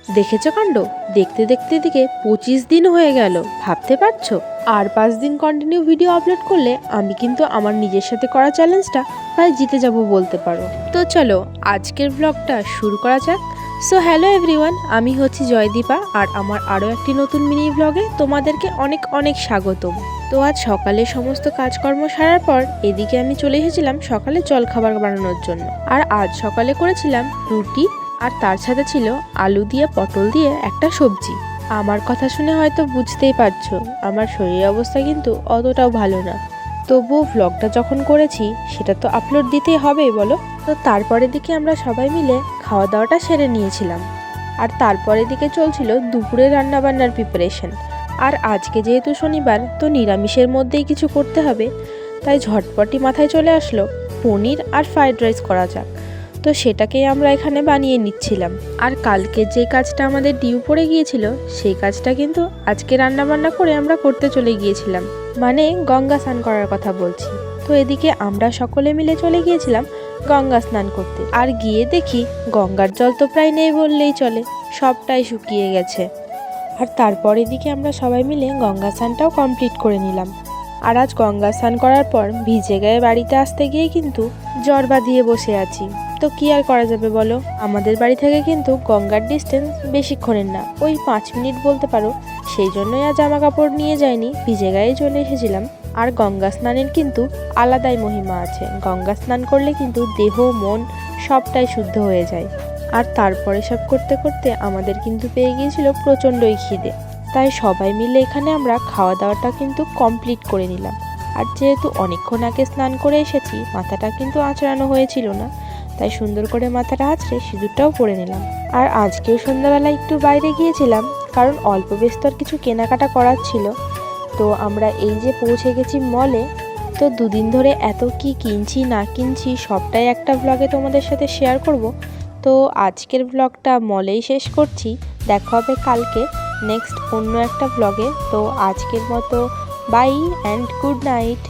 দেখেছো কাণ্ড, দেখতে দেখতে দিকে 25 দিন হয়ে গেল। ভাবতে পারছো? আর 5 দিন কন্টিনিউ ভিডিও আপলোড করলে আমি কিন্তু আমার নিজের সাথে করা চ্যালেঞ্জটা প্রায় জিতে যাব বলতে পারো। তো চলো আজকের ব্লগটা শুরু করা যাক। সো হ্যালো এভরিওয়ান, আমি হচ্ছি জয়দীপা আর আমার আরও একটি নতুন মিনি ব্লগে তোমাদেরকে অনেক অনেক স্বাগতম। তো আজ সকালে সমস্ত কাজকর্ম সারার পর এদিকে আমি চলে এসেছিলাম সকালে জলখাবার বানানোর জন্য। আর আজ সকালে করেছিলাম রুটি, আর তার সাথে ছিল আলু দিয়ে পটল দিয়ে একটা সবজি। আমার কথা শুনে হয়তো বুঝতেই পারছো আমার শরীরের অবস্থা কিন্তু অতটাও ভালো না, তবুও ভ্লগটা যখন করেছি সেটা তো আপলোড দিতেই হবেই বলো। তো তারপরের দিকে আমরা সবাই মিলে খাওয়া দাওয়াটা সেরে নিয়েছিলাম, আর তারপরের দিকে চলছিল দুপুরে রান্নাবান্নার প্রিপারেশন। আর আজকে যেহেতু শনিবার, তো নিরামিষের মধ্যেই কিছু করতে হবে, তাই ঝটপটি মাথায় চলে আসলো পনির আর ফ্রাইড রাইস করা যাক। তো সেটাকেই আমরা এখানে বানিয়ে নিচ্ছিলাম। আর কালকে যে কাজটা আমাদের ডিউ পড়ে গিয়েছিল সেই কাজটা কিন্তু আজকে রান্নাবান্না করে আমরা করতে চলে গিয়েছিলাম, মানে গঙ্গা স্নান করার কথা বলছি। তো এদিকে আমরা সকলে মিলে চলে গিয়েছিলাম গঙ্গা স্নান করতে, আর গিয়ে দেখি গঙ্গার জল তো প্রায় নেই বললেই চলে, সবটাই শুকিয়ে গেছে। আর তারপর এদিকে আমরা সবাই মিলে গঙ্গা স্নানটাও কমপ্লিট করে নিলাম। আর আজ গঙ্গা স্নান করার পর ভিজে গায়ে বাড়িতে আসতে গিয়ে কিন্তু জ্বর বাঁধিয়ে বসে আছি। তো কি আর করা যাবে বলো, আমাদের বাড়ি থেকে কিন্তু গঙ্গার ডিস্টেন্স বেশিক্ষণের না, ওই 5 মিনিট বলতে পারো। সেই জন্যই আর জামা কাপড় নিয়ে যাইনি, ভিজে গায়ে চলে এসেছিলাম। আর গঙ্গা স্নানের কিন্তু আলাদাই মহিমা আছে, গঙ্গা স্নান করলে কিন্তু দেহ মন সবটাই শুদ্ধ হয়ে যায়। আর তারপরে সব করতে করতে আমাদের কিন্তু পেয়ে গিয়েছিল প্রচণ্ডই খিদে, তাই সবাই মিলে এখানে আমরা খাওয়া দাওয়াটা কিন্তু কমপ্লিট করে নিলাম। আর যেহেতু অনেকক্ষণ আগে স্নান করে এসেছি, মাথাটা কিন্তু আঁচড়ানো হয়েছিল না, তাই সুন্দর করে মাথাটা আঁচড়ে সিঁদুরটাও পরে নিলাম। আর আজকেও সন্ধ্যাবেলা একটু বাইরে গিয়েছিলাম, কারণ অল্প বেস্তর কিছু কেনাকাটা করার ছিল। তো আমরা এই যে পৌঁছে গেছি মলে। তো 2 দিন ধরে এত কি কিনছি না কিনছি সবটাই একটা ব্লগে তোমাদের সাথে শেয়ার করব। তো আজকের ব্লগটা মলেই শেষ করছি, দেখা হবে কালকে নেক্সট অন্য একটা ব্লগে। তো আজকের মতো বাই অ্যান্ড গুড নাইট।